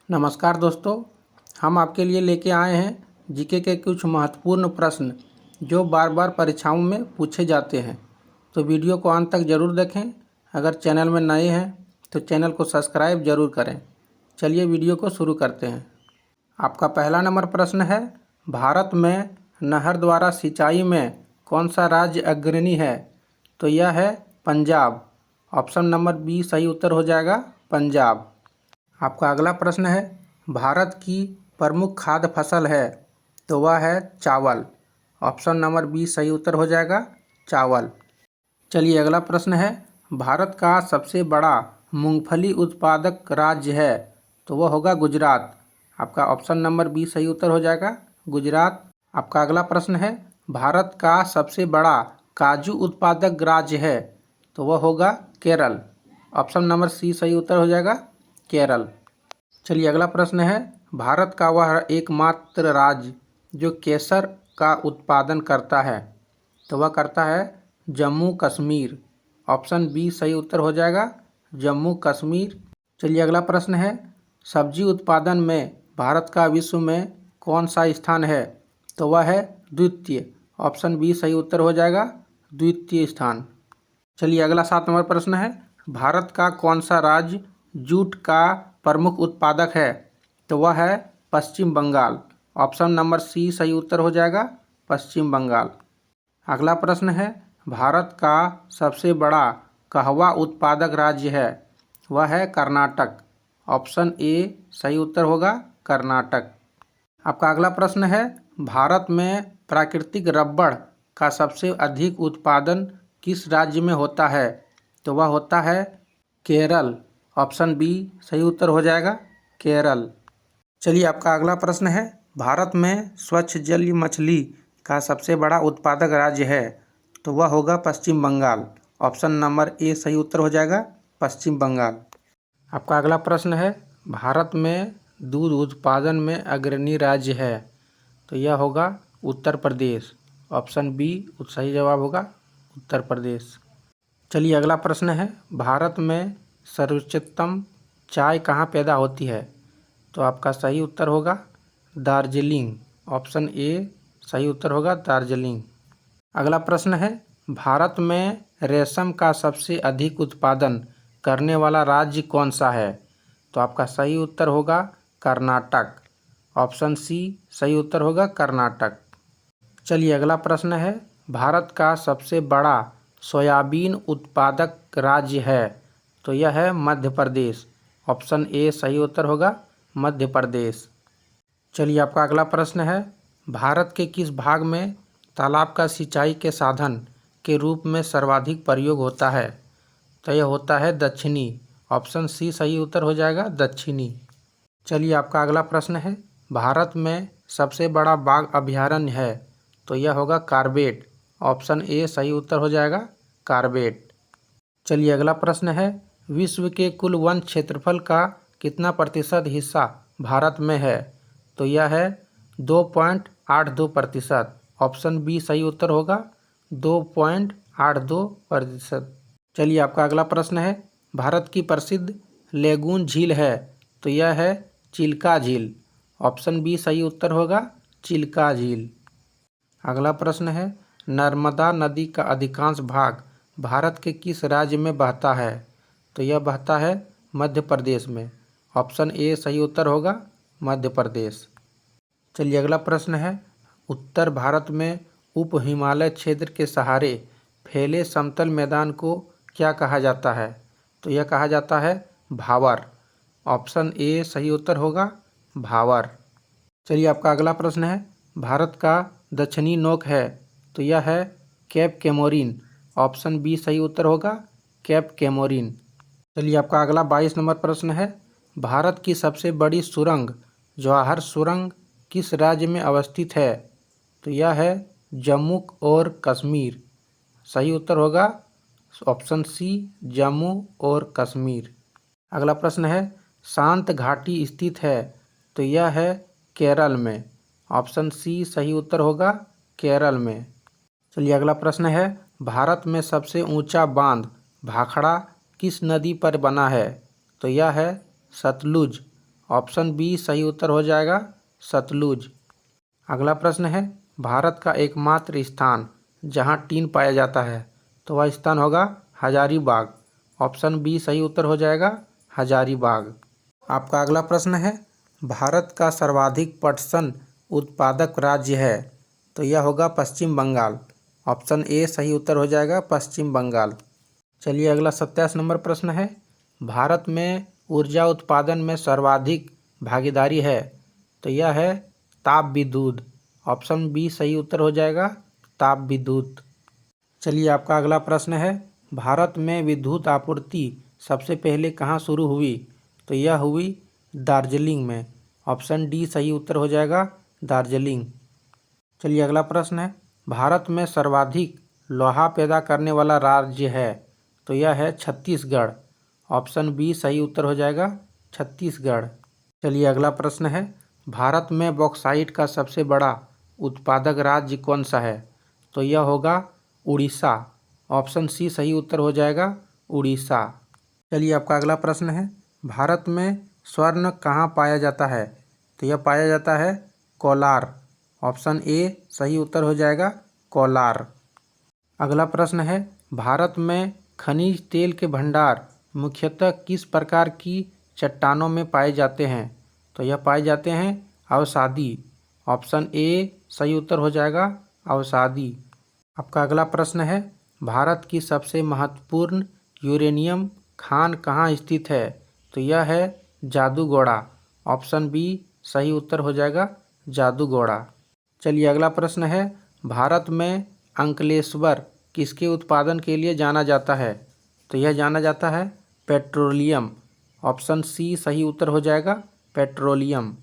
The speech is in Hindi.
नमस्कार दोस्तों, हम आपके लिए लेके आए हैं जीके के कुछ महत्वपूर्ण प्रश्न जो बार बार परीक्षाओं में पूछे जाते हैं। तो वीडियो को अंत तक ज़रूर देखें। अगर चैनल में नए हैं तो चैनल को सब्सक्राइब ज़रूर करें। चलिए वीडियो को शुरू करते हैं। आपका पहला नंबर प्रश्न है, भारत में नहर द्वारा सिंचाई में कौन सा राज्य अग्रणी है? तो यह है पंजाब। ऑप्शन नंबर बी सही उत्तर हो जाएगा, पंजाब। आपका अगला प्रश्न है, भारत की प्रमुख खाद्य फसल है? तो वह है चावल। ऑप्शन नंबर बी सही उत्तर हो जाएगा, चावल। चलिए अगला प्रश्न है, भारत का सबसे बड़ा मूंगफली उत्पादक राज्य है? तो वह होगा गुजरात। आपका ऑप्शन नंबर बी सही उत्तर हो जाएगा, गुजरात। आपका अगला प्रश्न है, भारत का सबसे बड़ा काजू उत्पादक राज्य है? तो वह होगा केरल। ऑप्शन नंबर सी सही उत्तर हो जाएगा, केरल। चलिए अगला प्रश्न है, भारत का वह एकमात्र राज्य जो केसर का उत्पादन करता है? तो वह करता है जम्मू कश्मीर। ऑप्शन बी सही उत्तर हो जाएगा, जम्मू कश्मीर। चलिए अगला प्रश्न है, सब्जी उत्पादन में भारत का विश्व में कौन सा स्थान है? तो वह है द्वितीय। ऑप्शन बी सही उत्तर हो जाएगा, द्वितीय स्थान। चलिए अगला 7 नंबर प्रश्न है, भारत का कौन सा राज्य जूट का प्रमुख उत्पादक है? तो वह है पश्चिम बंगाल। ऑप्शन नंबर सी सही उत्तर हो जाएगा, पश्चिम बंगाल। अगला प्रश्न है, भारत का सबसे बड़ा कहवा उत्पादक राज्य है? वह है कर्नाटक। ऑप्शन ए सही उत्तर होगा, कर्नाटक। आपका अगला प्रश्न है, भारत में प्राकृतिक रबड़ का सबसे अधिक उत्पादन किस राज्य में होता है? तो वह होता है केरल। ऑप्शन बी सही उत्तर हो जाएगा, केरल। चलिए आपका अगला प्रश्न है, भारत में स्वच्छ जलीय मछली का सबसे बड़ा उत्पादक राज्य है? तो वह होगा पश्चिम बंगाल। ऑप्शन नंबर ए सही उत्तर हो जाएगा, पश्चिम बंगाल। आपका अगला प्रश्न है, भारत में दूध उत्पादन में अग्रणी राज्य है? तो यह होगा उत्तर प्रदेश। ऑप्शन बी सही जवाब होगा, उत्तर प्रदेश। चलिए अगला प्रश्न है, भारत में सर्वोत्तम चाय कहाँ पैदा होती है? तो आपका सही उत्तर होगा दार्जिलिंग। ऑप्शन ए सही उत्तर होगा, दार्जिलिंग। अगला प्रश्न है, भारत में रेशम का सबसे अधिक उत्पादन करने वाला राज्य कौन सा है? तो आपका सही उत्तर होगा कर्नाटक। ऑप्शन सी सही उत्तर होगा, कर्नाटक। चलिए अगला प्रश्न है, भारत का सबसे बड़ा सोयाबीन उत्पादक राज्य है? तो यह है मध्य प्रदेश। ऑप्शन ए सही उत्तर होगा, मध्य प्रदेश। चलिए आपका अगला प्रश्न है, भारत के किस भाग में तालाब का सिंचाई के साधन के रूप में सर्वाधिक प्रयोग होता है? तो यह होता है दक्षिणी। ऑप्शन सी सही उत्तर हो जाएगा, दक्षिणी। चलिए आपका अगला प्रश्न है, भारत में सबसे बड़ा बाघ अभयारण्य है? तो यह होगा कार्बेट। ऑप्शन ए सही उत्तर हो जाएगा, कार्बेट। चलिए अगला प्रश्न है, विश्व के कुल वन क्षेत्रफल का कितना प्रतिशत हिस्सा भारत में है? तो यह है 2.82%। ऑप्शन बी सही उत्तर होगा, 2.82%। चलिए आपका अगला प्रश्न है, भारत की प्रसिद्ध लेगून झील है? तो यह है चिल्का झील। ऑप्शन बी सही उत्तर होगा, चिल्का झील। अगला प्रश्न है, नर्मदा नदी का अधिकांश भाग भारत के किस राज्य में बहता है? तो यह बहता है मध्य प्रदेश में। ऑप्शन ए सही उत्तर होगा, मध्य प्रदेश। चलिए अगला प्रश्न है, उत्तर भारत में उप हिमालय क्षेत्र के सहारे फैले समतल मैदान को क्या कहा जाता है? तो यह कहा जाता है भावर। ऑप्शन ए सही उत्तर होगा, भावर। चलिए आपका अगला प्रश्न है, भारत का दक्षिणी नोक है? तो यह है कैप कैमोरीन। ऑप्शन बी सही उत्तर होगा, कैप कैमोरीन। चलिए आपका अगला 22 नंबर प्रश्न है, भारत की सबसे बड़ी सुरंग जवाहर सुरंग किस राज्य में अवस्थित है? तो यह है जम्मू और कश्मीर। सही उत्तर होगा ऑप्शन सी, जम्मू और कश्मीर। अगला प्रश्न है, शांत घाटी स्थित है? तो यह है केरल में। ऑप्शन सी सही उत्तर होगा, केरल में। चलिए अगला प्रश्न है, भारत में सबसे ऊंचा बांध भाखड़ा किस नदी पर बना है? तो यह है सतलुज। ऑप्शन बी सही उत्तर हो जाएगा सतलुज। अगला प्रश्न है, भारत का एकमात्र स्थान जहां टीन पाया जाता है तो वह स्थान होगा हजारीबाग। ऑप्शन बी सही उत्तर हो जाएगा हजारीबाग। आपका अगला प्रश्न है, भारत का सर्वाधिक पटसन उत्पादक राज्य है तो यह होगा पश्चिम बंगाल। ऑप्शन ए सही उत्तर हो जाएगा पश्चिम बंगाल। चलिए अगला 27 नंबर प्रश्न है, भारत में ऊर्जा उत्पादन में सर्वाधिक भागीदारी है तो यह है ताप विद्युत। ऑप्शन बी सही उत्तर हो जाएगा ताप विद्युत। चलिए आपका अगला प्रश्न है, भारत में विद्युत आपूर्ति सबसे पहले कहाँ शुरू हुई तो यह हुई दार्जिलिंग में। ऑप्शन डी सही उत्तर हो जाएगा दार्जिलिंग। चलिए अगला प्रश्न है, भारत में सर्वाधिक लोहा पैदा करने वाला राज्य है तो यह है छत्तीसगढ़। ऑप्शन बी सही उत्तर हो जाएगा छत्तीसगढ़। चलिए अगला प्रश्न है, भारत में बॉक्साइट का सबसे बड़ा उत्पादक राज्य कौन सा है तो यह होगा उड़ीसा। ऑप्शन सी सही उत्तर हो जाएगा उड़ीसा। चलिए आपका अगला प्रश्न है, भारत में स्वर्ण कहाँ पाया जाता है तो यह पाया जाता है कोलार। ऑप्शन ए सही उत्तर हो जाएगा कोलार। अगला प्रश्न है, भारत में खनिज तेल के भंडार मुख्यतः किस प्रकार की चट्टानों में पाए जाते हैं तो यह पाए जाते हैं अवसादी। ऑप्शन ए सही उत्तर हो जाएगा अवसादी। आपका अगला प्रश्न है, भारत की सबसे महत्वपूर्ण यूरेनियम खान कहाँ स्थित है तो यह है जादूगोड़ा। ऑप्शन बी सही उत्तर हो जाएगा जादूगोड़ा। चलिए अगला प्रश्न है, भारत में अंकलेश्वर किसके उत्पादन के लिए जाना जाता है तो यह जाना जाता है पेट्रोलियम। ऑप्शन सी सही उत्तर हो जाएगा पेट्रोलियम।